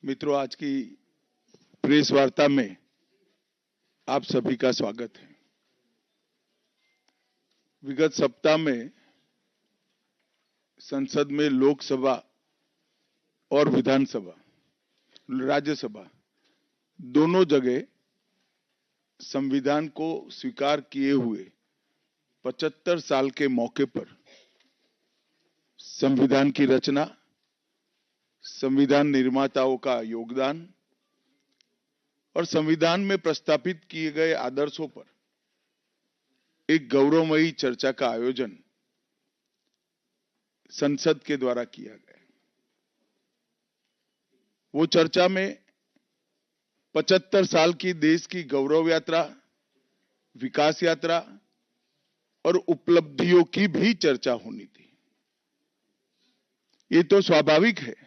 मित्रों, आज की प्रेस वार्ता में आप सभी का स्वागत है। विगत सप्ताह में संसद में लोकसभा और विधानसभा, राज्यसभा दोनों जगह संविधान को स्वीकार किए हुए 75 साल के मौके पर संविधान की रचना, संविधान निर्माताओं का योगदान और संविधान में प्रस्तावित किए गए आदर्शों पर एक गौरवमयी चर्चा का आयोजन संसद के द्वारा किया गया। वो चर्चा में 75 साल की देश की गौरव यात्रा, विकास यात्रा और उपलब्धियों की भी चर्चा होनी थी। ये तो स्वाभाविक है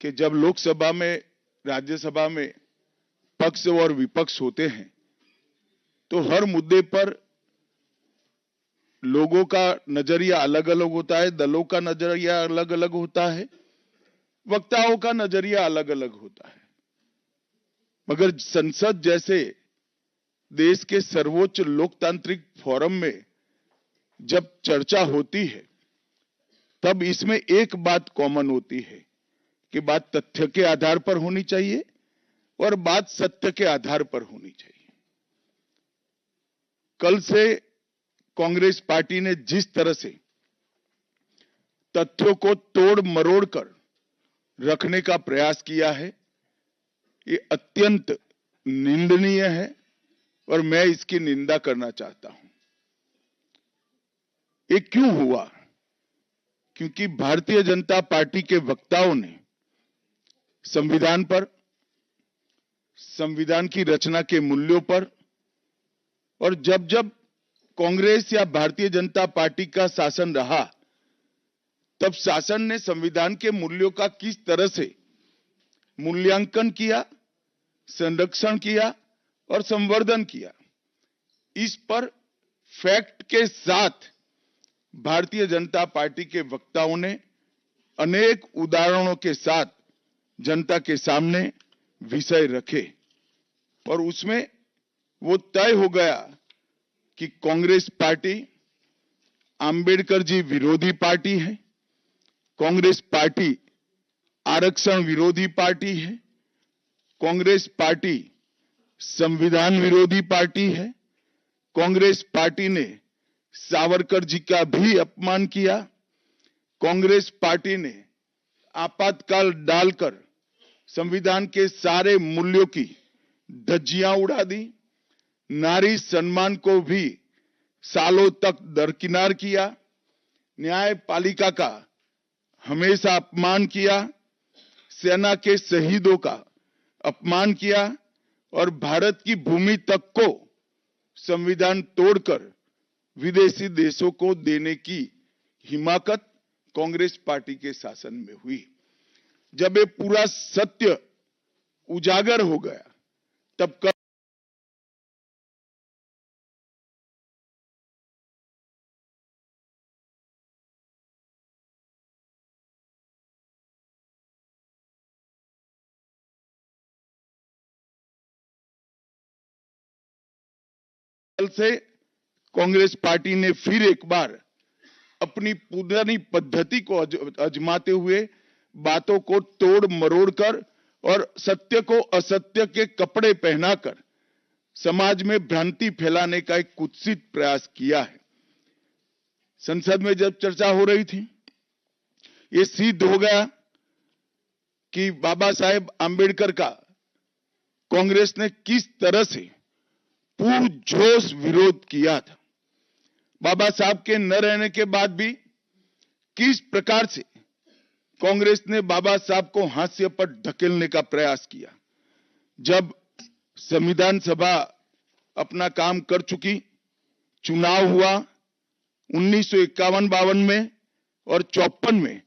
कि जब लोकसभा में, राज्यसभा में पक्ष और विपक्ष होते हैं तो हर मुद्दे पर लोगों का नजरिया अलग अलग होता है, दलों का नजरिया अलग अलग होता है, वक्ताओं का नजरिया अलग अलग होता है। मगर संसद जैसे देश के सर्वोच्च लोकतांत्रिक फोरम में जब चर्चा होती है तब इसमें एक बात कॉमन होती है कि बात तथ्य के आधार पर होनी चाहिए और बात सत्य के आधार पर होनी चाहिए। कल से कांग्रेस पार्टी ने जिस तरह से तथ्यों को तोड़ मरोड़ कर रखने का प्रयास किया है, ये अत्यंत निंदनीय है और मैं इसकी निंदा करना चाहता हूं। ये क्यों हुआ? क्योंकि भारतीय जनता पार्टी के वक्ताओं ने संविधान पर, संविधान की रचना के मूल्यों पर और जब जब कांग्रेस या भारतीय जनता पार्टी का शासन रहा तब शासन ने संविधान के मूल्यों का किस तरह से मूल्यांकन किया, संरक्षण किया और संवर्धन किया, इस पर फैक्ट के साथ भारतीय जनता पार्टी के वक्ताओं ने अनेक उदाहरणों के साथ जनता के सामने विषय रखे और उसमें वो तय हो गया कि कांग्रेस पार्टी अंबेडकर जी विरोधी पार्टी है, कांग्रेस पार्टी आरक्षण विरोधी पार्टी है, कांग्रेस पार्टी संविधान विरोधी पार्टी है, कांग्रेस पार्टी ने सावरकर जी का भी अपमान किया, कांग्रेस पार्टी ने आपातकाल डालकर संविधान के सारे मूल्यों की धज्जियां उड़ा दी, नारी सम्मान को भी सालों तक दरकिनार किया, न्यायपालिका का हमेशा अपमान किया, सेना के शहीदों का अपमान किया और भारत की भूमि तक को संविधान तोड़कर विदेशी देशों को देने की हिमाकत कांग्रेस पार्टी के शासन में हुई। जब ये पूरा सत्य उजागर हो गया तब कल से कांग्रेस पार्टी ने फिर एक बार अपनी पुरानी पद्धति को आजमाते हुए बातों को तोड़ मरोड़ कर और सत्य को असत्य के कपड़े पहनाकर समाज में भ्रांति फैलाने का एक कुत्सित प्रयास किया है। संसद में जब चर्चा हो रही थी, ये सिद्ध हो गया कि बाबा साहेब आंबेडकर का कांग्रेस ने किस तरह से पुरजोश विरोध किया था। बाबा साहब के न रहने के बाद भी किस प्रकार से कांग्रेस ने बाबा साहब को हाशिए पर ढकेलने का प्रयास किया। जब संविधान सभा अपना काम कर चुकी, चुनाव हुआ 1951-52 में और 54 में,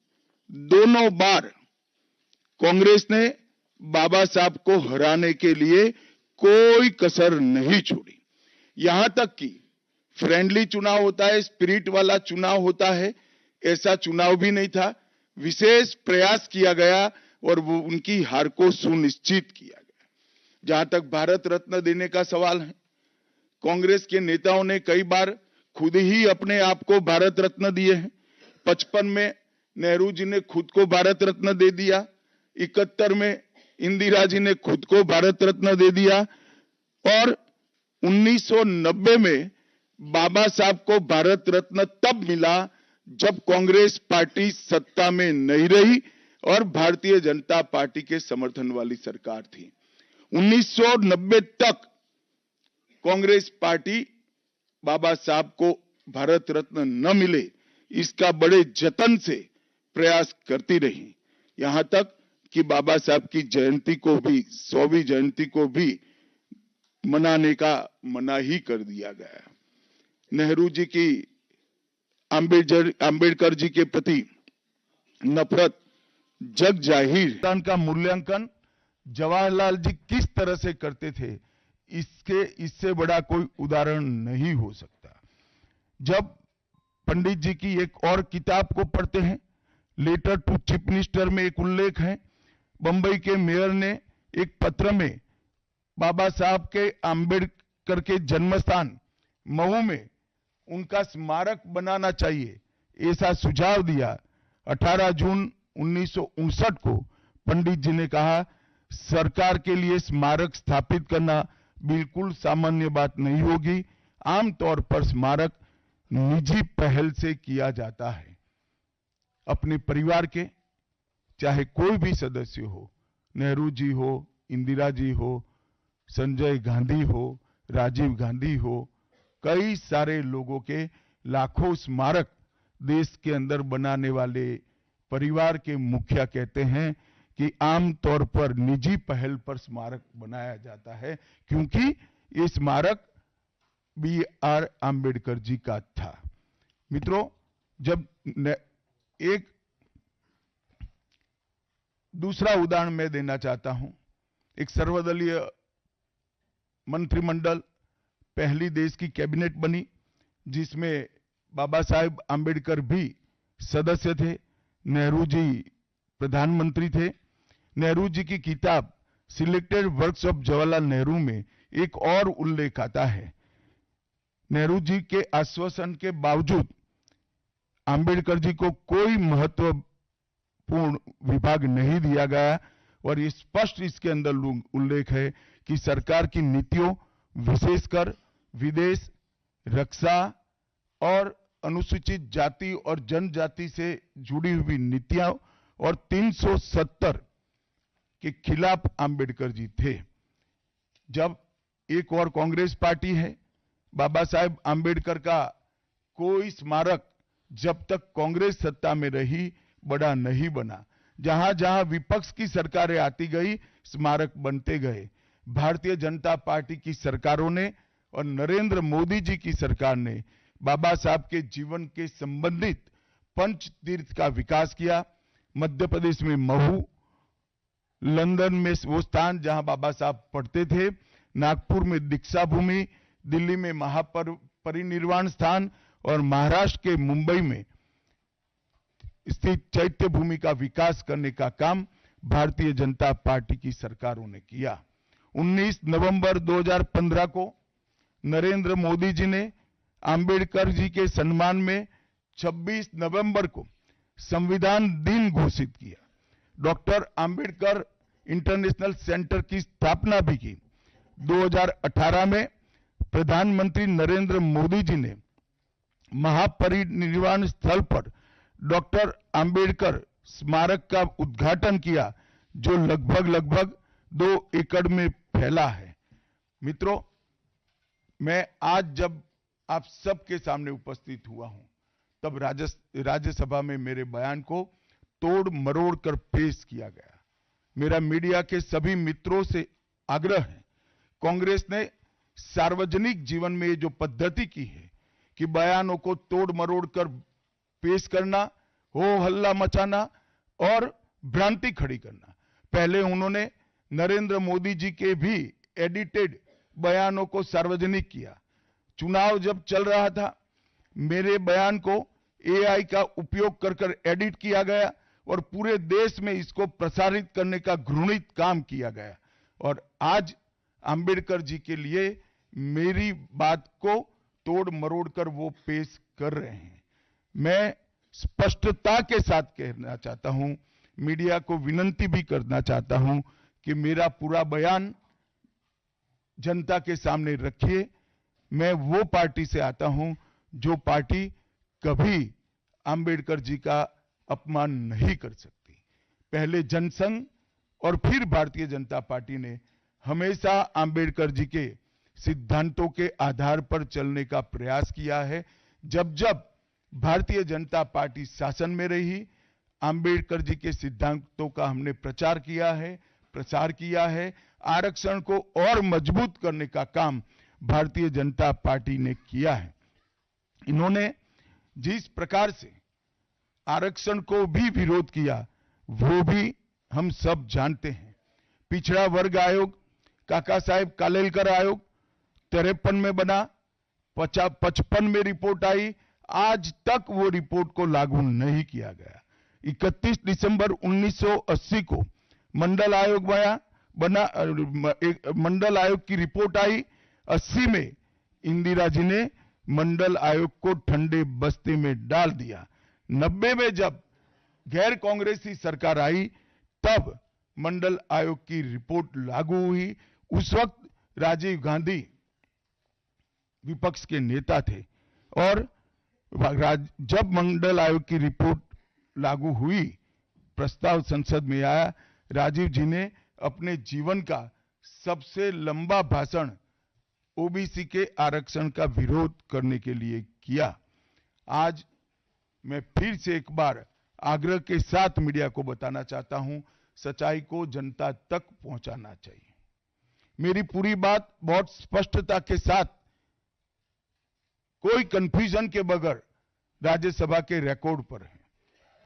दोनों बार कांग्रेस ने बाबा साहब को हराने के लिए कोई कसर नहीं छोड़ी। यहां तक कि फ्रेंडली चुनाव होता है, स्पिरिट वाला चुनाव होता है, ऐसा चुनाव भी नहीं था। विशेष प्रयास किया गया और वो उनकी हार को सुनिश्चित किया गया। जहां तक भारत रत्न देने का सवाल है, कांग्रेस के नेताओं ने कई बार खुद ही अपने आप को भारत रत्न दिए हैं। 55 में नेहरू जी ने खुद को भारत रत्न दे दिया, 71 में इंदिरा जी ने खुद को भारत रत्न दे दिया और 1990 में बाबा साहब को भारत रत्न तब मिला जब कांग्रेस पार्टी सत्ता में नहीं रही और भारतीय जनता पार्टी के समर्थन वाली सरकार थी। 1990 तक कांग्रेस पार्टी बाबा साहब को भारत रत्न न मिले इसका बड़े जतन से प्रयास करती रही, यहां तक कि बाबा साहब की जयंती को भी 100वीं जयंती को भी मनाने का मना ही कर दिया गया। नेहरू जी की अंबेडकर जी के प्रति नफरत जग जाहिर। का मूल्यांकन जवाहरलाल जी किस तरह से करते थे, इससे बड़ा कोई उदाहरण नहीं हो सकता। जब पंडित जी की एक और किताब को पढ़ते हैं, लेटर टू चीफ मिनिस्टर में एक उल्लेख है, बंबई के मेयर ने एक पत्र में बाबा साहब के अंबेडकर के जन्मस्थान महू में उनका स्मारक बनाना चाहिए, ऐसा सुझाव दिया। 18 जून 1959 को पंडित जी ने कहा, सरकार के लिए स्मारक स्थापित करना बिल्कुल सामान्य बात नहीं होगी। आमतौर पर स्मारक निजी पहल से किया जाता है। अपने परिवार के चाहे कोई भी सदस्य हो, नेहरू जी हो, इंदिरा जी हो, संजय गांधी हो, राजीव गांधी हो, कई सारे लोगों के लाखों स्मारक देश के अंदर बनाने वाले परिवार के मुखिया कहते हैं कि आमतौर पर निजी पहल पर स्मारक बनाया जाता है, क्योंकि ये स्मारक B.R. आम्बेडकर जी का था। मित्रों, जब एक दूसरा उदाहरण मैं देना चाहता हूं, एक सर्वदलीय मंत्रिमंडल, पहली देश की कैबिनेट बनी जिसमें बाबा साहेब आम्बेडकर भी सदस्य थे, नेहरू जी प्रधानमंत्री थे। नेहरू जी की किताब selected works of Jawaharlal Nehru में एक और उल्लेख आता है। नेहरू जी के आश्वासन के बावजूद आम्बेडकर जी को कोई महत्वपूर्ण विभाग नहीं दिया गया और ये स्पष्ट इसके अंदर उल्लेख है कि सरकार की नीतियों, विशेषकर विदेश, रक्षा और अनुसूचित जाति और जनजाति से जुड़ी हुई नीतियां और 370 के खिलाफ आम्बेडकर जी थे। जब एक और कांग्रेस पार्टी है, बाबा साहेब आम्बेडकर का कोई स्मारक जब तक कांग्रेस सत्ता में रही बड़ा नहीं बना। जहां जहां विपक्ष की सरकारें आती गई, स्मारक बनते गए। भारतीय जनता पार्टी की सरकारों ने और नरेंद्र मोदी जी की सरकार ने बाबा साहब के जीवन के संबंधित पंच तीर्थ का विकास किया। मध्य प्रदेश में महू, लंदन में वो स्थान जहां बाबा साहब पढ़ते थे, नागपुर में दीक्षा भूमि, दिल्ली में महापरिनिर्वाण स्थान और महाराष्ट्र के मुंबई में स्थित चैत्य भूमि का विकास करने का काम भारतीय जनता पार्टी की सरकारों ने किया। 19 नवंबर 2015 को नरेंद्र मोदी जी ने आम्बेडकर जी के सम्मान में 26 नवंबर को संविधान दिन घोषित किया। डॉक्टर आम्बेडकर इंटरनेशनल सेंटर की स्थापना भी की। 2018 में प्रधानमंत्री नरेंद्र मोदी जी ने महापरिनिर्वाण स्थल पर डॉक्टर आम्बेडकर स्मारक का उद्घाटन किया, जो लगभग 2 एकड़ में फैला है। मित्रों, मैं आज जब आप सबके सामने उपस्थित हुआ हूं, तब राज्यसभा में मेरे बयान को तोड़ मरोड़ कर पेश किया गया। मेरा मीडिया के सभी मित्रों से आग्रह है, कांग्रेस ने सार्वजनिक जीवन में ये जो पद्धति की है कि बयानों को तोड़ मरोड़ कर पेश करना, हो हल्ला मचाना और भ्रांति खड़ी करना। पहले उन्होंने नरेंद्र मोदी जी के भी एडिटेड बयानों को सार्वजनिक किया। चुनाव जब चल रहा था, मेरे बयान को AI का उपयोग कर एडिट किया गया और पूरे देश में इसको प्रसारित करने का घृणित काम किया गया। और आज अंबेडकर जी के लिए मेरी बात को तोड़ मरोड़ कर वो पेश कर रहे हैं। मैं स्पष्टता के साथ कहना चाहता हूं, मीडिया को विनती भी करना चाहता हूं कि मेरा पूरा बयान जनता के सामने रखिए। मैं वो पार्टी से आता हूं जो पार्टी कभी अंबेडकर जी का अपमान नहीं कर सकती। पहले जनसंघ और फिर भारतीय जनता पार्टी ने हमेशा अंबेडकर जी के सिद्धांतों के आधार पर चलने का प्रयास किया है। जब जब भारतीय जनता पार्टी शासन में रही, अंबेडकर जी के सिद्धांतों का हमने प्रचार किया है। आरक्षण को और मजबूत करने का काम भारतीय जनता पार्टी ने किया है। इन्होंने जिस प्रकार से आरक्षण को भी विरोध किया वो भी हम सब जानते हैं। पिछड़ा वर्ग आयोग, काका साहेब कालेलकर आयोग 53 में बना, 55 में रिपोर्ट आई, आज तक वो रिपोर्ट को लागू नहीं किया गया। 31 दिसंबर 1980 को मंडल आयोग बना, मंडल आयोग की रिपोर्ट आई। 80 में इंदिरा जी ने मंडल आयोग को ठंडे बस्ते में डाल दिया। 90 में जब गैर कांग्रेसी सरकार आई तब मंडल आयोग की रिपोर्ट लागू हुई। उस वक्त राजीव गांधी विपक्ष के नेता थे और जब मंडल आयोग की रिपोर्ट लागू हुई, प्रस्ताव संसद में आया, राजीव जी ने अपने जीवन का सबसे लंबा भाषण ओबीसी के आरक्षण का विरोध करने के लिए किया। आज मैं फिर से एक बार आग्रह के साथ मीडिया को बताना चाहता हूं, सच्चाई को जनता तक पहुंचाना चाहिए। मेरी पूरी बात बहुत स्पष्टता के साथ, कोई कंफ्यूजन के बगैर राज्यसभा के रिकॉर्ड पर है।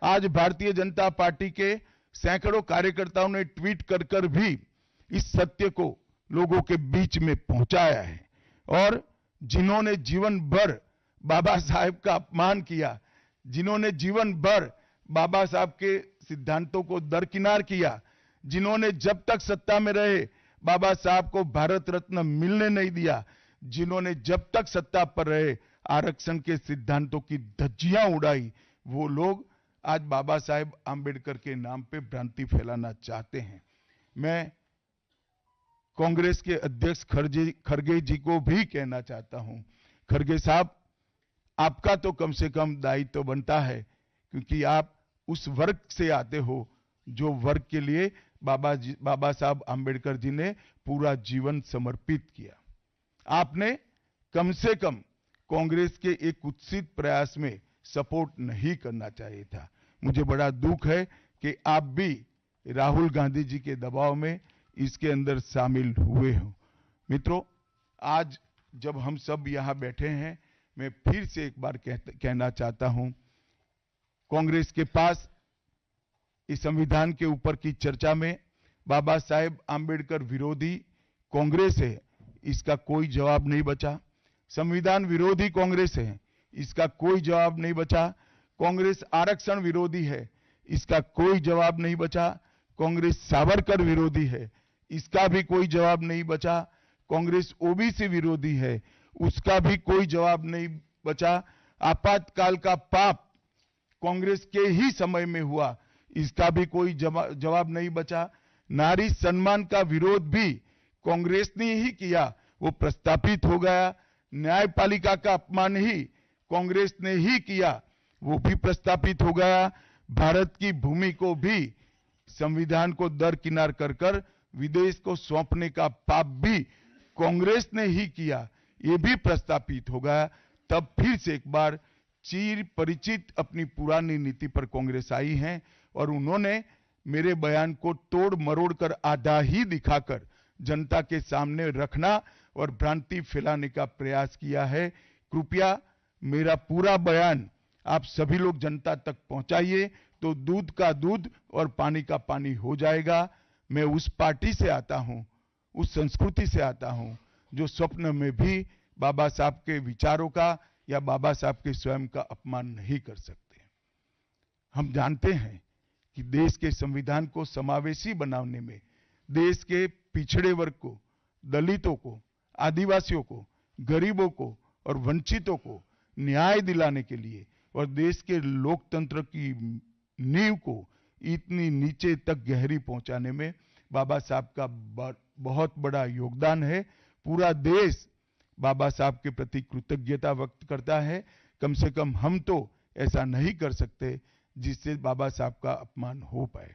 आज भारतीय जनता पार्टी के सैकड़ों कार्यकर्ताओं ने ट्वीट कर भी इस सत्य को लोगों के बीच में पहुंचाया है। और जिन्होंने जीवन भर बाबा साहेब का अपमान किया, जिन्होंने जीवन भर बाबा साहब के सिद्धांतों को दरकिनार किया, जिन्होंने जब तक सत्ता में रहे बाबा साहब को भारत रत्न मिलने नहीं दिया, जिन्होंने जब तक सत्ता पर रहे आरक्षण के सिद्धांतों की धज्जियां उड़ाई, वो लोग आज बाबा साहेब आंबेडकर के नाम पे भ्रांति फैलाना चाहते हैं। मैं कांग्रेस के अध्यक्ष खरगे जी को भी कहना चाहता हूं, खरगे साहब, आपका तो कम से कम दायित्व बनता है, क्योंकि आप उस वर्ग से आते हो जो वर्ग के लिए बाबा साहब आंबेडकर जी ने पूरा जीवन समर्पित किया। आपने कम से कम कांग्रेस के एक कुत्सित प्रयास में सपोर्ट नहीं करना चाहिए था। मुझे बड़ा दुख है कि आप भी राहुल गांधी जी के दबाव में इसके अंदर शामिल हुए हो। मित्रों, आज जब हम सब यहां बैठे हैं, मैं फिर से एक बार कहना चाहता हूं, कांग्रेस के पास इस संविधान के ऊपर की चर्चा में बाबा साहेब आंबेडकर विरोधी कांग्रेस है, इसका कोई जवाब नहीं बचा। संविधान विरोधी कांग्रेस है, इसका कोई जवाब नहीं बचा। कांग्रेस आरक्षण विरोधी है, इसका कोई जवाब नहीं बचा। कांग्रेस सावरकर विरोधी है, इसका भी कोई जवाब नहीं बचा। कांग्रेस ओबीसी विरोधी है, उसका भी कोई जवाब नहीं बचा। आपातकाल का पाप कांग्रेस के ही समय में हुआ, इसका भी कोई जवाब नहीं बचा। नारी सम्मान का विरोध भी कांग्रेस ने ही किया, वो प्रस्तापित हो गया। न्यायपालिका का अपमान ही कांग्रेस ने ही किया, वो भी प्रस्तापित हो गया। भारत की भूमि को भी संविधान को दरकिनार कर विदेश को सौंपने का पाप भी कांग्रेस ने ही किया, ये भी प्रस्तापित हो गया। तब फिर से एक बार चिर परिचित अपनी पुरानी नीति पर कांग्रेस आई है और उन्होंने मेरे बयान को तोड़ मरोड़ कर आधा ही दिखाकर जनता के सामने रखना और भ्रांति फैलाने का प्रयास किया है। कृपया मेरा पूरा बयान आप सभी लोग जनता तक पहुंचाइए, तो दूध का दूध और पानी का पानी हो जाएगा। मैं उस पार्टी से आता हूं, उस संस्कृति से आता हूं, जो स्वप्न में भी बाबा साहब के विचारों का या बाबा साहब के स्वयं का अपमान नहीं कर सकते। हम जानते हैं कि देश के संविधान को समावेशी बनाने में, देश के पिछड़े वर्ग को, दलितों को, आदिवासियों को, गरीबों को और वंचितों को न्याय दिलाने के लिए और देश के लोकतंत्र की नींव को इतनी नीचे तक गहरी पहुंचाने में बाबा साहब का बहुत बड़ा योगदान है। पूरा देश बाबा साहब के प्रति कृतज्ञता व्यक्त करता है। कम से कम हम तो ऐसा नहीं कर सकते जिससे बाबा साहब का अपमान हो पाए।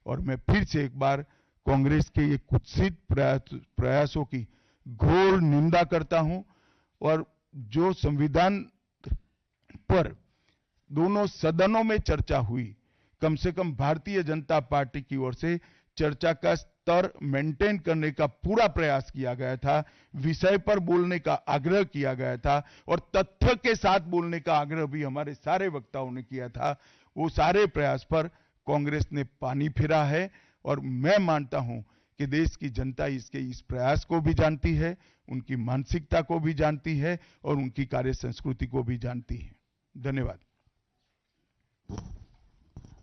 और मैं फिर से एक बार कांग्रेस के ये कुत्सित प्रयासों की घोर निंदा करता हूं और जो संविधान पर दोनों सदनों में चर्चा हुई, कम से कम भारतीय जनता पार्टी की ओर से चर्चा का स्तर मेंटेन करने का पूरा प्रयास किया गया था, विषय पर बोलने का आग्रह किया गया था और तथ्य के साथ बोलने का आग्रह भी हमारे सारे वक्ताओं ने किया था। वो सारे प्रयास पर कांग्रेस ने पानी फिरा है और मैं मानता हूं कि देश की जनता इसके इस प्रयास को भी जानती है, उनकी मानसिकता को भी जानती है और उनकी कार्य संस्कृति को भी जानती है। धन्यवाद।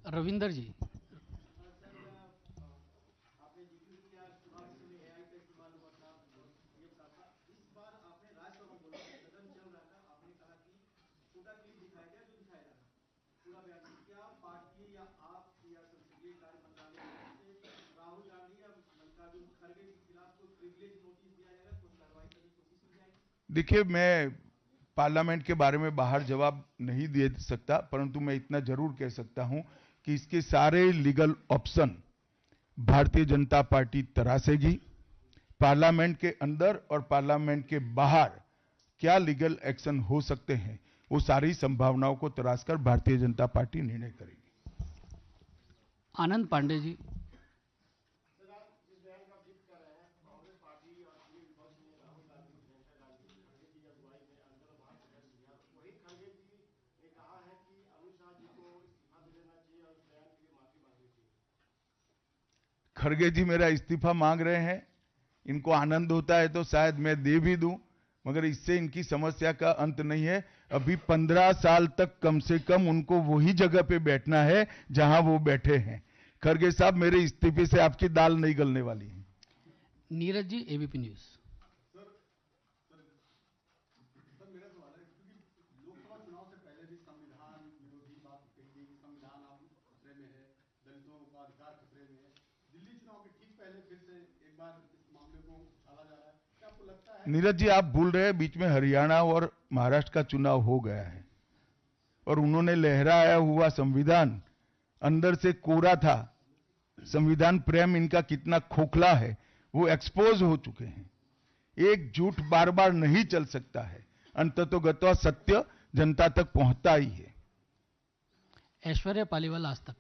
रविंदर जी। देखिए, मैं पार्लियामेंट के बारे में बाहर जवाब नहीं दे सकता, परंतु मैं इतना जरूर कह सकता हूं कि इसके सारे legal option Bharatiya Janata party तरासेगी। Parliament के अंदर और पार्लियामेंट के बाहर क्या लीगल एक्शन हो सकते हैं, वो सारी संभावनाओं को तराशकर भारतीय जनता पार्टी निर्णय करेगी। आनंद पांडे जी। खड़गे जी मेरा इस्तीफा मांग रहे हैं, इनको आनंद होता है तो शायद मैं दे भी दूं, मगर इससे इनकी समस्या का अंत नहीं है। अभी 15 साल तक कम से कम उनको वही जगह पे बैठना है जहां वो बैठे हैं। खड़गे साहब, मेरे इस्तीफे से आपकी दाल नहीं गलने वाली है। Neeraj ji, ABP news. नीरज जी, आप भूल रहे हैं बीच में हरियाणा और महाराष्ट्र का चुनाव हो गया है और उन्होंने लहराया हुआ संविधान अंदर से कोरा था। संविधान प्रेम इनका कितना खोखला है वो एक्सपोज हो चुके हैं। एक झूठ बार बार नहीं चल सकता है, अंततोगत्वा सत्य जनता तक पहुंचता ही है। ऐश्वर्या पालीवाल, आज तक।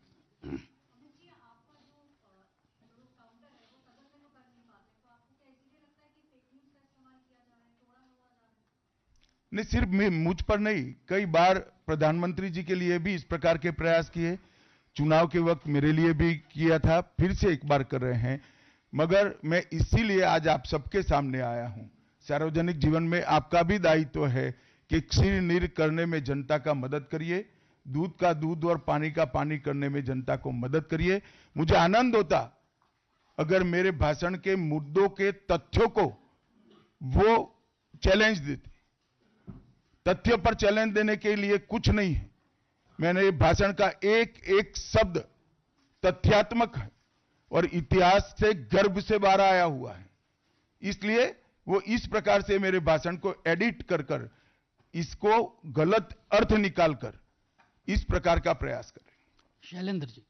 नहीं, सिर्फ मुझ पर नहीं, कई बार प्रधानमंत्री जी के लिए भी इस प्रकार के प्रयास किए, चुनाव के वक्त मेरे लिए भी किया था, फिर से एक बार कर रहे हैं। मगर मैं इसीलिए आज आप सबके सामने आया हूं। सार्वजनिक जीवन में आपका भी दायित्व है कि क्षीर नीर करने में जनता का मदद करिए, दूध का दूध और पानी का पानी करने में जनता को मदद करिए। मुझे आनंद होता अगर मेरे भाषण के मुद्दों के तथ्यों को वो चैलेंज देते। तथ्य पर चैलेंज देने के लिए कुछ नहीं है। मैंने भाषण का एक एक शब्द तथ्यात्मक है और इतिहास से गर्भ से बाहर आया हुआ है, इसलिए वो इस प्रकार से मेरे भाषण को एडिट कर कर इसको गलत अर्थ निकालकर इस प्रकार का प्रयास करें। शैलेंद्र जी।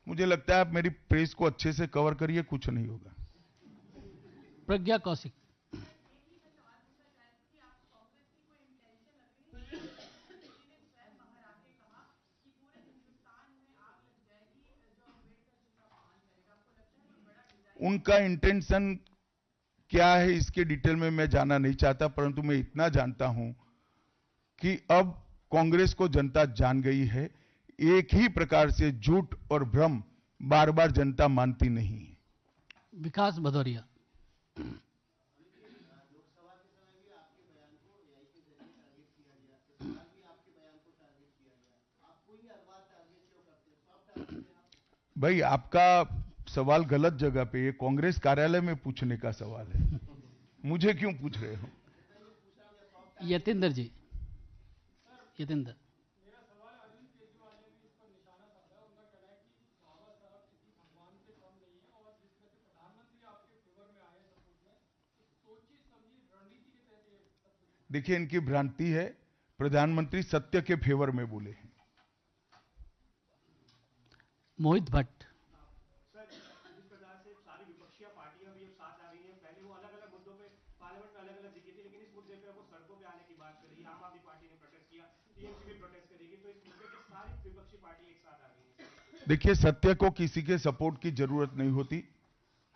मुझे लगता है आप मेरी प्रेस को अच्छे से कवर करिए, कुछ नहीं होगा। प्रज्ञा कौशिक। उनका इंटेंशन क्या है इसके डिटेल में मैं जाना नहीं चाहता, परंतु मैं इतना जानता हूं कि अब कांग्रेस को जनता जान गई है। एक ही प्रकार से झूठ और भ्रम बार बार जनता मानती नहीं है। विकास भदौरिया। भाई आपका सवाल गलत जगह पे, ये कांग्रेस कार्यालय में पूछने का सवाल है, मुझे क्यों पूछ रहे हो? यतेंद्र जी, यतेंद्र। देखिए, इनकी भ्रांति है, प्रधानमंत्री सत्य के फेवर में बोले हैं। मोहित भट्ट। सर, जिस प्रकार से सारी विपक्षी पार्टियां भी अब साथ आ रही हैं, पहले वो अलग अलग मुद्दों पे पार्लियामेंट में अलग अलग दिखी थी, लेकिन इस मुद्दे पे वो सड़कों पे आने की बात करी। आम आदमी पार्टी ने प्रोटेस्ट किया, टीएमसी भी प्रोटेस्ट करेगी, तो इस मुद्दे पे सारी विपक्षी पार्टी एक साथ आ रही है। देखिए, सत्य को किसी के सपोर्ट की जरूरत नहीं होती।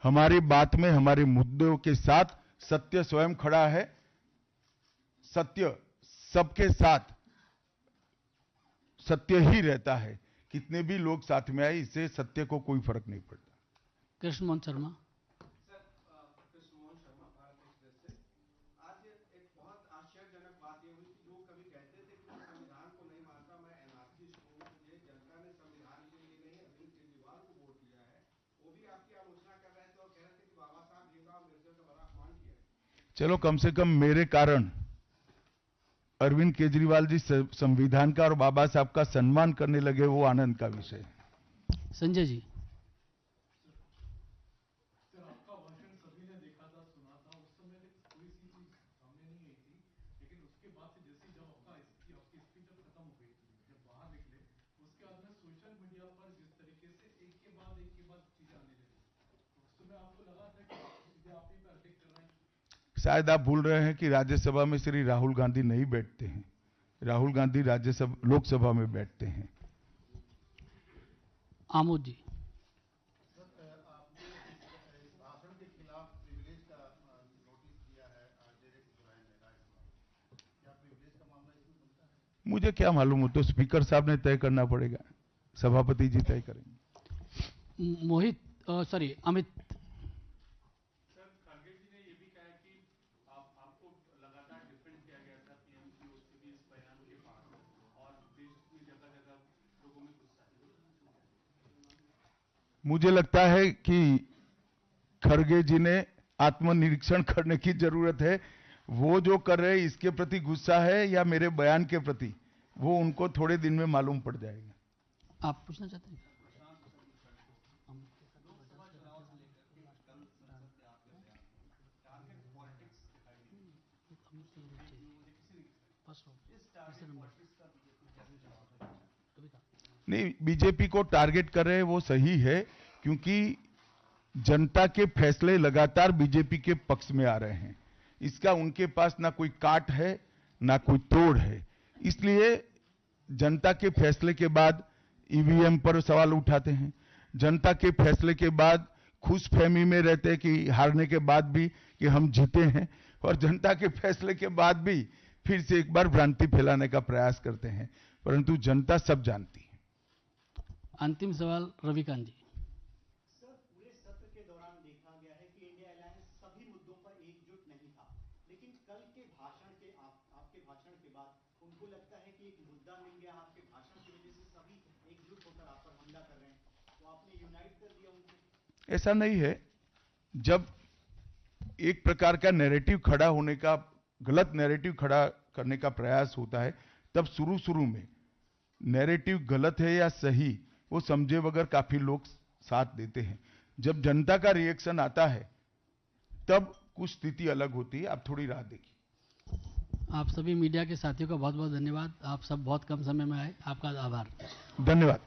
हमारी बात में, हमारे मुद्दों के साथ सत्य स्वयं खड़ा है। सत्य सबके साथ सत्य ही रहता है, कितने भी लोग साथ में आए, इससे सत्य को कोई फर्क नहीं पड़ता। कृष्ण मोहन शर्मा। सर, कृष्ण मोहन शर्मा, भारत एक्सप्रेस से। आज एक बहुत आश्चर्यजनक बात ये हुई कि जो कभी कहते थे कि मैं संविधान को नहीं मानता, मैं एनार्किस्ट हूं, मुझे जनता ने संविधान के लिए नहीं अरविंद केजरीवाल को वोट दिया है, वो भी आपकी आलोचना कर रहे थे और कह रहे थे कि बाबा साहब भीमराव अम्बेडकर का बड़ा अपमान किया है। चलो, कम से कम मेरे कारण अरविंद केजरीवाल जी संविधान का और बाबा साहब का सम्मान करने लगे, वो आनंद का विषय है। संजय जी। सर, आपका भाषण सभी ने देखा था, सुना था, उस समय कोई सी चीज सामने नहीं आई थी, लेकिन उसके बाद से जैसे जब आपकी स्पीच जब खत्म हो गई, जब बाहर निकले, उसके बाद में सोशल मीडिया पर जिस तरीके से एक के बाद चीजें आने लगी, उस समय आपको लगा था कि सीधे आप ही पे अटैक कर रहे हैं। शायद आप भूल रहे हैं कि राज्यसभा में श्री राहुल गांधी नहीं बैठते हैं। राहुल गांधी राज्यसभा, लोकसभा में बैठते हैं। आमोद जी। सर, आपने इस भाषण के खिलाफ प्रिविलेज का नोटिस दिया है डायरेक्ट ब्रायन ने राज्यसभा। क्या प्रिविलेज का मामला इसमें बनता है? मुझे क्या मालूम, हो तो स्पीकर साहब ने तय करना पड़ेगा, सभापति जी तय करेंगे। मोहित, सॉरी, अमित। सर, खड़गे जी ने ये भी कहा कि आपको लगातार डिफेंड किया गया था टीएमसी ओसीपी इस बयान के बाद, और देश में जगह जगह लोगों में गुस्सा है। मुझे लगता है कि खड़गे जी ने आत्मनिरीक्षण करने की जरूरत है। वो जो कर रहे हैं, इसके प्रति गुस्सा है या मेरे बयान के प्रति, वो उनको थोड़े दिन में मालूम पड़ जाएगा। आप पूछना चाहते हैं? नहीं, बीजेपी को टारगेट कर रहे हैं वो सही है, क्योंकि जनता के फैसले लगातार बीजेपी के पक्ष में आ रहे हैं। इसका उनके पास ना कोई काट है ना कोई तोड़ है, इसलिए जनता के फैसले के बाद ईवीएम पर सवाल उठाते हैं। जनता के फैसले के बाद खुशफहमी में रहते हैं कि हारने के बाद भी कि हम जीते हैं, और जनता के फैसले के बाद भी फिर से एक बार भ्रांति फैलाने का प्रयास करते हैं, परंतु जनता सब जानती है। अंतिम सवाल रविकांत जी। सर, पूरे सत्र के दौरान देखा गया है कि इंडिया अलायंस सभी मुद्दों पर एकजुट नहीं था, लेकिन कल के भाषण के आपके भाषण के बाद उनको लगता है कि एक मुद्दा मिल गया, आपके भाषण की वजह से सभी एकजुट होकर आप पर हमला कर रहे हैं, तो आपने यूनाइट कर दिया उनको। ऐसा नहीं है। जब एक प्रकार का नैरेटिव खड़ा होने का, गलत नैरेटिव खड़ा करने का प्रयास होता है, तब शुरू में नैरेटिव गलत है या सही, वो समझे बगैर काफी लोग साथ देते हैं। जब जनता का रिएक्शन आता है, तब कुछ स्थिति अलग होती है। आप थोड़ी राह देखिए। आप सभी मीडिया के साथियों का बहुत बहुत धन्यवाद। आप सब बहुत कम समय में आए, आपका आभार। धन्यवाद।